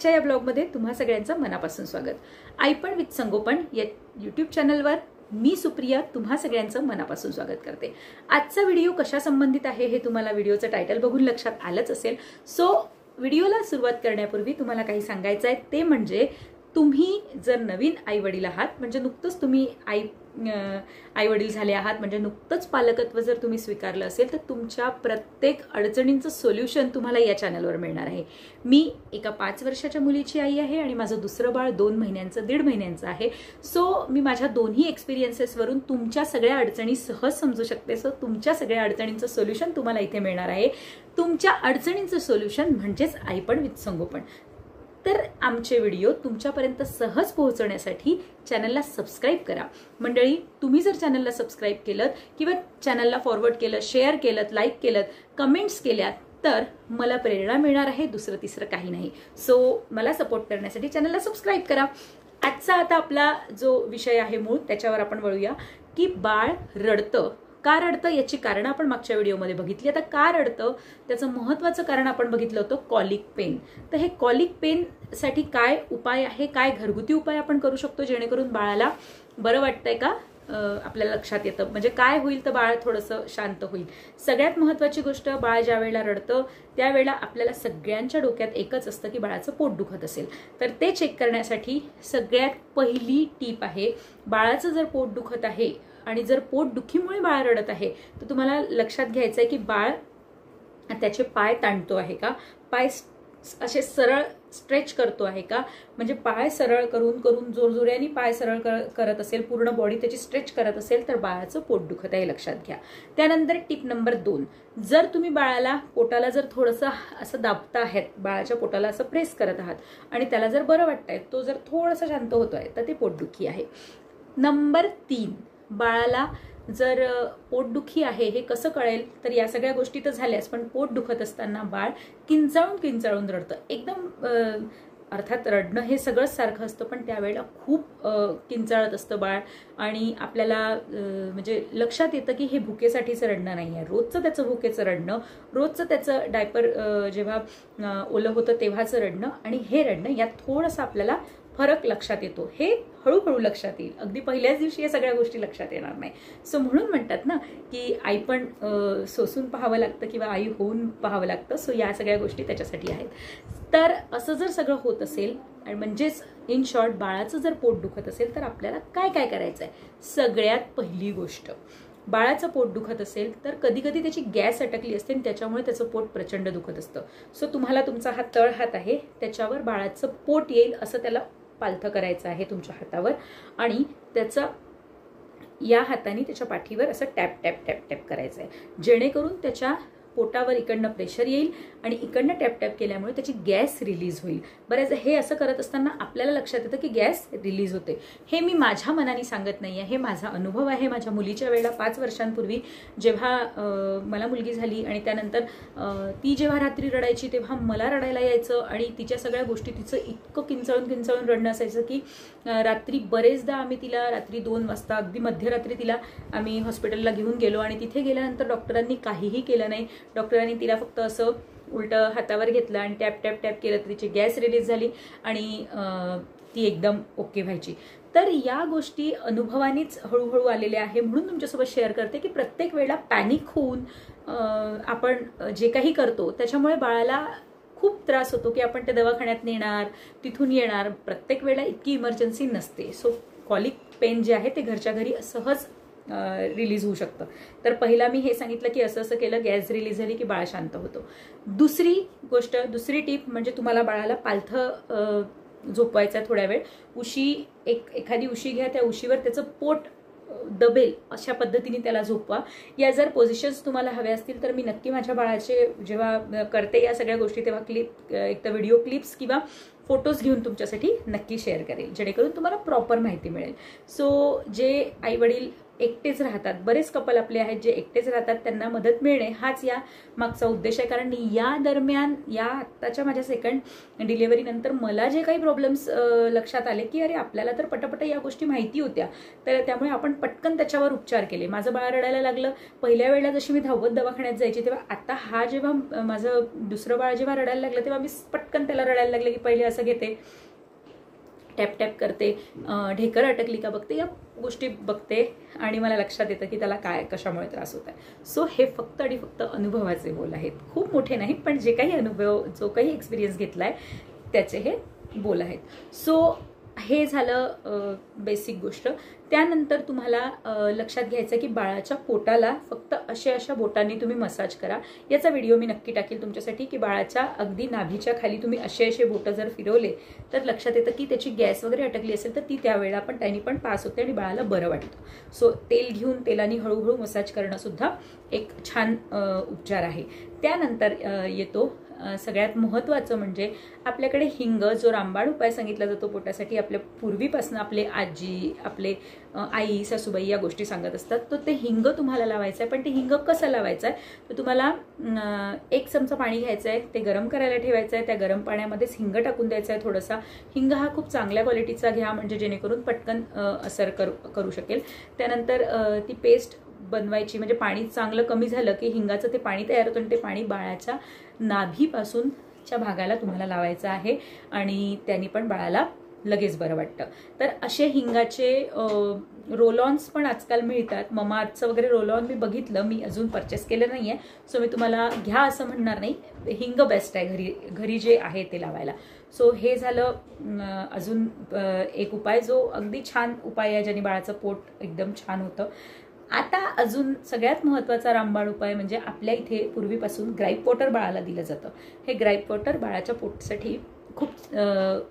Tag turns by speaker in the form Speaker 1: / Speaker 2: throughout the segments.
Speaker 1: आजच्या या ब्लॉगमध्ये तुम्हा सगळ्यांचं मनापासून स्वागत। आईपण विथ संगोपन या यूट्यूब चॅनलवर मी सुप्रिया तुम्हा सगळ्यांचं मनापासून स्वागत करते। आजचा व्हिडिओ कशा संबंधित आहे हे तुम्हाला व्हिडिओचं टायटल बघून लक्षात आलंच असेल। सो व्हिडिओला सुरुवात करण्यापूर्वी तुम्हाला काही सांगायचं आहे, ते म्हणजे तुम्ही जर नवीन आई वडील आहात, म्हणजे नुकतंच तुम्ही आई वडील झाले आहात, म्हणजे नुकतंच पालकत्व जर तुम्ही स्वीकारलं असेल, तर तुमच्या प्रत्येक अडचणींचं सोल्युशन तुम्हाला या चॅनलवर मिळणार आहे। मी एका 5 वर्षाच्या मुलीची आई आहे आणि माझं दुसरं बाळ 2 महिन्यांचं 1.5 महिन्यांचं आहे। सो मी माझ्या दोन्ही एक्सपिरियन्सेसवरून तुमच्या सगळ्या अडचणी सहज समजू शकते। सो तुमच्या सगळ्या अडचणींचं सोल्युशन तुम्हाला इथे मिळणार आहे। तुमच्या अडचणींचं सोल्युशन म्हणजेच आईपण विथ संगोपन। तर आमचे व्हिडिओ तुमच्यापर्यंत सहज पोहोचण्यासाठी चॅनलला सबस्क्राइब करा। मंडळी, तुम्ही जर चॅनलला सबस्क्राइब केलं किंवा चॅनलला फॉरवर्ड केलं, शेअर केलं, लाईक केलं, कमेंट्स केल्या, तर मला प्रेरणा मिळणार आहे, दुसरं तिसरं काही नाही। सो मला सपोर्ट करण्यासाठी चॅनलला सबस्क्राइब करा। आजचा आता आपला जो विषय आहे मूळ, त्याच्यावर आपण वळूया की बाळ रडतं का रडतं, याची कारण आपण मागच्या व्हिडिओमध्ये बघितली। आता का रडतं त्याचं महत्त्वाचं कारण आपण बघितलं होतं, कॉलिक पेन। तर हे कॉलिक पेन साठी काय उपाय आहे, काय घरगुती उपाय आपण करू शकतो जेणेकरून बाळाला बरं वाटतंय का आपल्याला लक्षात येतं, म्हणजे काय होईल तर बाळ थोडंसं शांत होईल। सगळ्यात महत्त्वाची गोष्ट, बाळ ज्या वेळेला रडतं त्यावेळेला आपल्याला सगळ्यांच्या डोक्यात एकच असतं की बाळाचं पोट दुखत असेल। तर ते चेक करण्यासाठी सगळ्यात पहिली टीप आहे, बाळाचं जर पोट दुखत आहे आणि जर पोट दुखीमुळे बाळ रडत आहे, तर तुम्हाला लक्षात घ्यायचं आहे की बाळ त्याचे पाय ताणतो आहे का, पाय असे सरळ स्ट्रेच करतो आहे का, म्हणजे पाय सरळ करून करून जोरजोऱ्याने पाय सरळ करत असेल, पूर्ण बॉडी त्याची स्ट्रेच करत असेल, तर बाळाचं पोट दुखत आहे, लक्षात घ्या। त्यानंतर टिप नंबर 2, जर तुम्ही बाळाला पोटाला जर थोडंसं असं दाबता आहात, बाळाच्या पोटाला असं प्रेस करत आहात आणि त्याला जर बरं वाटतंय, तो जर थोडंसं शांत होतोय, तर ते पोटदुखी आहे। नंबर 3, बाळाला जर पोटदुखी आहे हे कसं कळेल, तर या सगळ्या गोष्टी तर झाल्याच, पण पोट दुखत असताना बाळ किंचाळून किंचाळून रडतं। एकदम अर्थात रडणं हे सगळंच सारखं असतं, पण त्यावेळेला खूप किंचाळत असतं बाळ आणि आपल्याला म्हणजे लक्षात येतं की हे भुकेसाठीचं रडणं नाही आहे, रोजचं त्याचं भुकेचं रडणं, रोजचं त्याचं डायपर जेव्हा ओलं होतं तेव्हाचं रडणं आणि हे रडणं, यात थोडंसं आपल्याला फरक लक्षात येतो। हे हळूहळू लक्षात येईल, अगदी पहिल्याच दिवशी या सगळ्या गोष्टी लक्षात येणार नाही। सो म्हणून म्हणतात ना की आई पण सोसून पाहावं लागतं किंवा आई होऊन पाहावं लागतं। सो या सगळ्या गोष्टी त्याच्यासाठी आहेत। तर असं जर सगळं होत असेल आणि म्हणजेच इन शॉर्ट बाळाचं जर पोट दुखत असेल, तर आपल्याला काय काय करायचं आहे। सगळ्यात पहिली गोष्ट, बाळाचं पोट दुखत असेल तर कधी कधी त्याची गॅस अटकली असते आणि त्याच्यामुळे त्याचं पोट प्रचंड दुखत असतं। सो तुम्हाला तुमचा हा तळ हात आहे, त्याच्यावर बाळाचं पोट येईल असं त्याला पालथं करायचं आहे तुमच्या हातावर आणि त्याचा या हाताने त्याच्या पाठीवर असं टॅप टॅप टॅप टॅप करायचं आहे, जेणेकरून त्याच्या पोटावर इकडनं प्रेशर येईल आणि इकडनं टॅप टॅप केल्यामुळे त्याची गॅस रिलीज होईल। बऱ्याच हे असं करत असताना आपल्याला लक्षात येतं की गॅस रिलीज होते। हे मी माझ्या मनाने सांगत नाही आहे, हे माझा अनुभव आहे। माझ्या मुलीच्या वेळेला 5 वर्षांपूर्वी जेव्हा मला मुलगी झाली आणि त्यानंतर ती जेव्हा रात्री रडायची तेव्हा मला रडायला यायचं आणि तिच्या सगळ्या गोष्टी, तिचं इतकं किंचाळून किंचाळून रडणं असायचं की रात्री बरेचदा आम्ही तिला रात्री 2 वाजता अगदी मध्यरात्री तिला आम्ही हॉस्पिटलला घेऊन गेलो आणि तिथे गेल्यानंतर डॉक्टरांनी काहीही केलं नाही। डॉक्टरांनी तिला फक्त असं उलटं हातावर घेतलं आणि टॅप टॅप टॅप केलं, तर तिची गॅस रिलीज झाली आणि ती एकदम ओके व्हायची। तर या गोष्टी अनुभवानेच हळूहळू आलेल्या आहे, म्हणून तुमच्यासोबत शेअर करते की प्रत्येक वेळेला पॅनिक होऊन आपण जे काही करतो त्याच्यामुळे बाळाला खूप त्रास होतो की आपण ते दवाखान्यात नेणार, तिथून येणार। प्रत्येक वेळेला इतकी इमर्जन्सी नसते। सो कॉलिक पेन जे आहे ते घरच्या घरी सहज रिलीज होऊ शकतं। तर पहिला मी हे सांगितलं की असं असं केलं, गॅस रिलीज झाली की बाळ शांत होतो। दुसरी गोष्ट, दुसरी टीप म्हणजे तुम्हाला बाळाला पालथं झोपवायचं आहे थोड्या वेळ। एखादी उशी घ्या, त्या उशीवर त्याचं पोट दबेल अशा पद्धतीने त्याला झोपवा। या जर पोझिशन्स तुम्हाला हव्या असतील तर मी नक्की माझ्या बाळाचे जेव्हा करते या सगळ्या गोष्टी तेव्हा एक तर व्हिडिओ क्लिप्स किंवा फोटोज घेऊन तुमच्यासाठी नक्की शेअर करेल, जेणेकरून तुम्हाला प्रॉपर माहिती मिळेल। सो जे आई वडील एकटेच राहतात, बरेच कपल आपले आहेत जे एकटेच राहतात, त्यांना मदत मिळणे हाच या मागचा उद्देश आहे. कारण या दरम्यान, या आत्ताच्या माझ्या सेकंड डिलिव्हरी नंतर मला जे काही प्रॉब्लेम्स लक्षात आले की अरे आपल्याला तर पटापट या गोष्टी माहिती होत्या, तर त्यामुळे आपण पटकन त्याच्यावर उपचार केले. माझं बाळ रडायला लागलं, पहिल्या वेळेला जशी मी धावत दवाखान्यात जायची, तेव्हा आता हा जेव्हा माझं दुसरं बाळ जेव्हा रडायला लागलं तेव्हा मी पटकन त्याला रडायला लागलं की पहिले असं घेते, टॅप टॅप करते, ढेकर अटकली का बघते, या गोष्टी बघते आणि मला लक्षात येतं की त्याला काय कशामुळे त्रास होत आहे. सो हे फक्त आणि फक्त अनुभवाचे बोल आहेत, खूप मोठे नाहीत, पण जे काही अनुभव, जो काही एक्सपिरियन्स घेतलाय त्याचे हे बोल आहेत. सो हे झालं बेसिक गोष्ट. त्यानंतर तुम्हाला लक्षात घ्यायचं की बाळाच्या पोटाला फक्त अशा बोटांनी तुम्ही मसाज करा. याचा व्हिडिओ मी नक्की टाकेल तुमच्यासाठी की बाळाच्या अगदी नाभीच्या खाली तुम्ही असे बोटं जर फिरवले तर लक्षात येतं की त्याची गॅस वगैरे अटकली असेल तर ती त्यावेळेला पण त्यांनी पण पास होते आणि बाळाला बरं वाटतं. सो तेल घेऊन तेलानी हळूहळू मसाज करणं सुद्धा एक छान उपचार आहे. त्यानंतर येतो सगळ्यात महत्त्वाचं म्हणजे आपल्याकडे हिंग, जो रामबाण उपाय सांगितला जातो पोटासाठी, आपल्या पूर्वीपासून आपले आजी, आपले आई, सासूबाई या गोष्टी सांगत असतात. तर ते हिंग तुम्हाला लावायचं आहे. पण ते हिंग कसं लावायचं आहे, तर तुम्हाला 1 चमचा पाणी घ्यायचं आहे, ते गरम करायला ठेवायचं आहे, त्या गरम पाण्यामध्येच हिंग टाकून द्यायचा आहे थोडासा. हिंग हा खूप चांगल्या क्वालिटीचा घ्या म्हणजे जेणेकरून पटकन असर करू शकेल. त्यानंतर ती पेस्ट बनवायची, म्हणजे पाणी चांगलं कमी झालं की हिंगाचं ते पाणी तयार होतं आणि ते पाणी बाळाच्या नाभीपासूनच्या भागाला तुम्हाला लावायचं आहे आणि त्यांनी पण बाळाला लगेच बरं वाटतं. तर असे हिंगाचे रोलॉन्स पण आजकाल मिळतात. ममाअर्थचं वगैरे रोलॉन मी बघितलं, मी अजून परचेस केलं नाही आहे, सो मी तुम्हाला घ्या असं म्हणणार नाही. हिंग बेस्ट आहे घरी जे आहे ते लावायला. सो हे झालं अजून एक उपाय, जो अगदी छान उपाय आहे ज्याने बाळाचं पोट एकदम छान होतं. आता अजून सगळ्यात महत्त्वाचा रामबाण उपाय म्हणजे आपल्या इथे पूर्वीपासून ग्राईप वॉटर बाळाला दिलं जातं. हे ग्राईप वॉटर बाळाच्या पोटासाठी खूप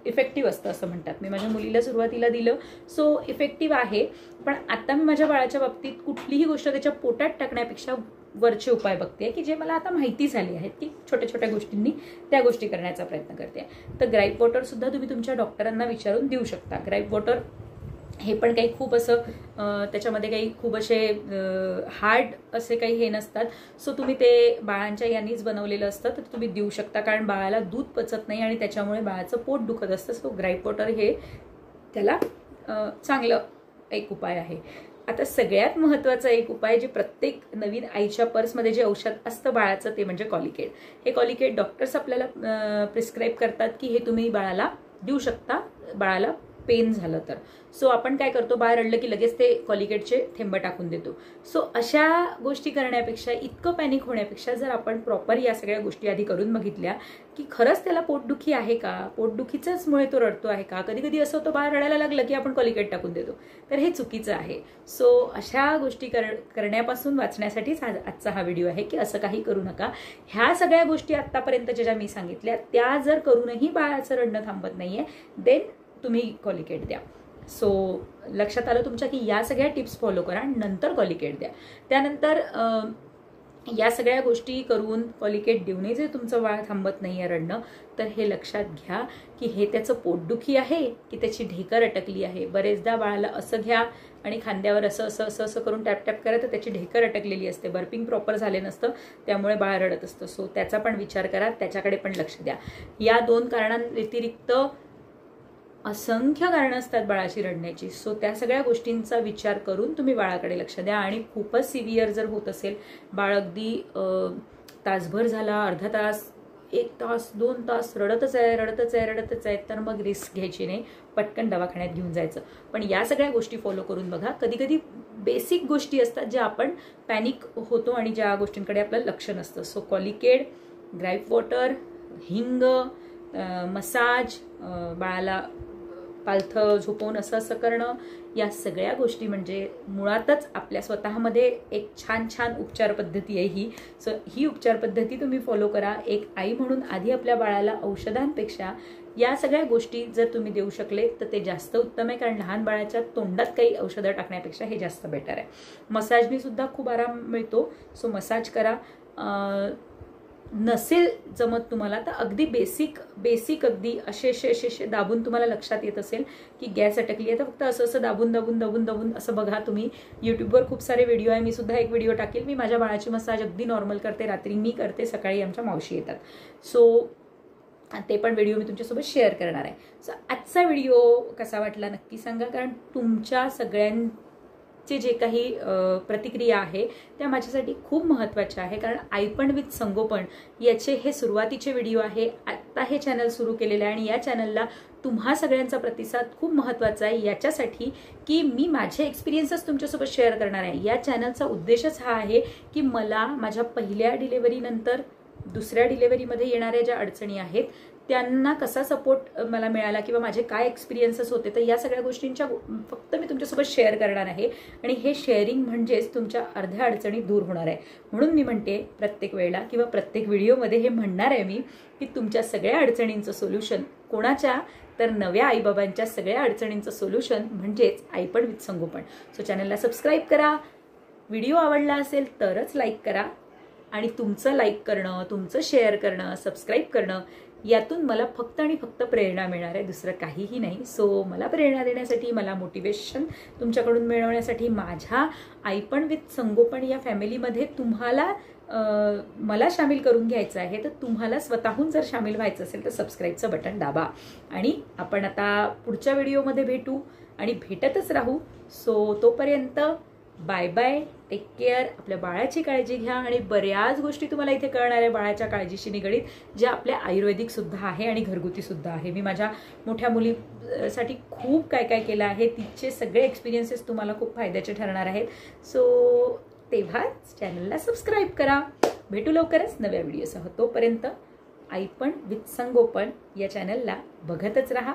Speaker 1: इफेक्टिव्ह असतं असं म्हणतात. मी माझ्या मुलीला सुरुवातीला दिलं, सो इफेक्टिव्ह आहे. पण आता मी माझ्या बाळाच्या बाबतीत कुठलीही गोष्ट त्याच्या पोटात टाकण्यापेक्षा वरचे उपाय बघते की जे मला आता माहिती झाले आहेत की छोट्या छोट्या गोष्टींनी त्या गोष्टी करण्याचा प्रयत्न करते. तर ग्राईप वॉटर सुद्धा तुम्ही तुमच्या डॉक्टरांना विचारून देऊ शकता. ग्राईप वॉटर हे पण काही खूप असं त्याच्यामध्ये काही खूप असे हार्ड असे काही हे नसतात. सो तुम्ही ते बाळांच्या यांनीच बनवलेलं असतं, तर तुम्ही देऊ शकता. कारण बाळाला दूध पचत नाही आणि त्याच्यामुळे बाळाचं पोट दुखत असतं. सो ग्राईप वॉटर हे त्याला चांगलं एक उपाय आहे. आता सगळ्यात महत्त्वाचा एक उपाय, जे प्रत्येक नवीन आईच्या पर्समध्ये जे औषध असतं बाळाचं, ते म्हणजे कॉलिकेट. हे कॉलिकेट डॉक्टर्स आपल्याला प्रिस्क्राईब करतात की हे तुम्ही बाळाला देऊ शकता, बाळाला पेन झालं तर. सो आपण काय करतो, बाळ रडलं की लगेच ते कॉलिकेटचे थेंब टाकून देतो. सो अशा गोष्टी करण्यापेक्षा, इतकं पॅनिक होण्यापेक्षा जर आपण प्रॉपर या सगळ्या गोष्टी आधी करून बघितल्या की खरंच त्याला पोटदुखी आहे का, पोटदुखीच्याच मुळे तो रडतो आहे का. कधी कधी असं होतं बाळ रडायला लागलं की आपण कॉलिकेट टाकून देतो, तर हे चुकीचं आहे. सो अशा गोष्टी करण्यापासून वाचण्यासाठीच आजचा हा व्हिडिओ आहे की असं काही करू नका. ह्या सगळ्या गोष्टी आत्तापर्यंतच्या ज्या मी सांगितल्या त्या जर करूनही बाळाचं रडणं थांबत नाहीये, देन तुम्ही कॉलिकेट द्या. सो लक्षात आलं तुमच्या की या सगळ्या टिप्स फॉलो करा, नंतर कॉलिकेट द्या. त्यानंतर या सगळ्या गोष्टी करून कॉलिकेट देऊनही जर तुमचं बाळ थांबत नाही आहे रडणं, तर हे लक्षात घ्या की हे त्याचं पोटदुखी आहे की त्याची ढेकर अटकली आहे. बरेचदा बाळाला असं घ्या आणि खांद्यावर असं असं असं असं करून टॅप टॅप करा, तर त्याची ढेकर अटकलेली असते, बर्पिंग प्रॉपर झाले नसतं, त्यामुळे बाळ रडत असतं. सो त्याचा पण विचार करा, त्याच्याकडे पण लक्ष द्या. या 2 कारणांव्यतिरिक्त असंख्य कारणं असतात बाळाची रडण्याची. सो त्या सगळ्या गोष्टींचा विचार करून तुम्ही बाळाकडे लक्ष द्या. आणि खूपच सिव्हिअर जर होत असेल, बाळ अगदी तासभर झाला, अर्धा तास, 1 तास, 2 तास रडतच आहे, तर मग रिस्क घ्यायची नाही, पटकन दवाखान्यात घेऊन जायचं. पण या सगळ्या गोष्टी फॉलो करून बघा. कधी कधी बेसिक गोष्टी असतात ज्या आपण पॅनिक होतो आणि ज्या गोष्टींकडे आपलं लक्ष नसतं. सो कॉलिकेट, ग्राईप वॉटर, हिंग, मसाज, बाळाला पालथं झोपवून असं असं करणं, या सगळ्या गोष्टी म्हणजे मुळातच आपल्या स्वतःमध्ये एक छान छान उपचार पद्धती आहे ही. सो ही उपचार पद्धती तुम्ही फॉलो करा. एक आई म्हणून आधी आपल्या बाळाला औषधांपेक्षा या सगळ्या गोष्टी जर तुम्ही देऊ शकले तर ते जास्त उत्तम आहे. कारण लहान बाळाच्या तोंडात काही औषधं टाकण्यापेक्षा हे जास्त बेटर आहे. मसाजनी सुद्धा खूप आराम मिळतो. सो मसाज करा. नसेल जमत तुम्हाला तर अगदी बेसिक अगदी असे दाबून तुम्हाला लक्षात येत असेल की गॅस अटकली आहे तर फक्त असं दाबून असं बघा तुम्ही. युट्यूबवर खूप सारे व्हिडिओ आहे, मी सुद्धा एक व्हिडिओ टाकेल. मी माझ्या बाळाची मसाज अगदी नॉर्मल करते, रात्री मी करते, सकाळी आमच्या मावशी येतात. सो ते पण व्हिडिओ मी तुमच्यासोबत शेअर करणार आहे. सो आजचा व्हिडिओ कसा वाटला नक्की सांगा, कारण तुमच्या सगळ्यांचे जे काही प्रतिक्रिया आहे त्या माझ्यासाठी खूप महत्त्वाच्या आहे. कारण आईपण विथ संगोपन याचे हे सुरुवातीचे व्हिडिओ आहे. आत्ता हे चॅनल सुरू केलेलं आहे आणि या चॅनलला तुम्हा सगळ्यांचा प्रतिसाद खूप महत्त्वाचा आहे याच्यासाठी की मी माझे एक्सपिरियन्सेस तुमच्यासोबत शेअर करणार आहे. या चॅनलचा उद्देशच हा आहे की मला माझ्या पहिल्या डिलिव्हरीनंतर दुसऱ्या डिलिव्हरीमध्ये येणाऱ्या ज्या अडचणी आहेत त्यांना कसा सपोर्ट मला मिळाला किंवा माझे काय एक्सपिरियन्सेस होते तर या सगळ्या गोष्टींच्या फक्त मी तुमच्यासोबत शेअर करणार आहे. आणि हे शेअरिंग म्हणजेच तुमच्या अर्ध्या अडचणी दूर होणार आहे. म्हणून मी म्हणते प्रत्येक वेळेला किंवा प्रत्येक व्हिडिओमध्ये हे म्हणणार आहे मी की तुमच्या सगळ्या अडचणींचं सोल्युशन कोणाच्या तर नव्या आईबाबांच्या सगळ्या अडचणींचं सोल्युशन म्हणजेच आईपण विथ संगोपन. सो चॅनलला सबस्क्राईब करा, व्हिडिओ आवडला असेल तरच लाईक करा आणि तुमचं लाईक करणं, तुमचं शेअर करणं, सबस्क्राईब करणं यातून मला फक्त आणि फक्त प्रेरणा मिळणार आहे, दुसरं काहीही नाही. सो मला प्रेरणा देण्यासाठी, मला मोटिवेशन तुमच्याकडून मिळवण्यासाठी माझ्या आईपण विथ संगोपन या फॅमिलीमध्ये तुम्हाला मला सामील करून घ्यायचं आहे. तर तुम्हाला स्वतःहून जर सामील व्हायचं असेल तर सबस्क्राईबचं बटन दाबा. आणि आपण आता पुढच्या व्हिडिओमध्ये भेटू आणि भेटतच राहू. सो तोपर्यंत बाय बाय, टेक केअर. आपल्या बाळाची काळजी घ्या आणि बऱ्याच गोष्टी तुम्हाला इथे कळणार आहे बाळाच्या काळजीशी निगडीत ज्या आपल्या आयुर्वेदिक सुद्धा आहे आणि घरगुती सुद्धा आहे. मी माझ्या मोठ्या मुलीसाठी खूप काय काय केलं आहे, तिचे सगळे एक्सपिरियन्सेस तुम्हाला खूप फायद्याचे ठरणार आहेत. सो तेव्हाच चॅनलला सबस्क्राईब करा. भेटू लवकरच नव्या व्हिडिओसह. तोपर्यंत आईपण विथ संगोपन या चॅनलला बघतच राहा.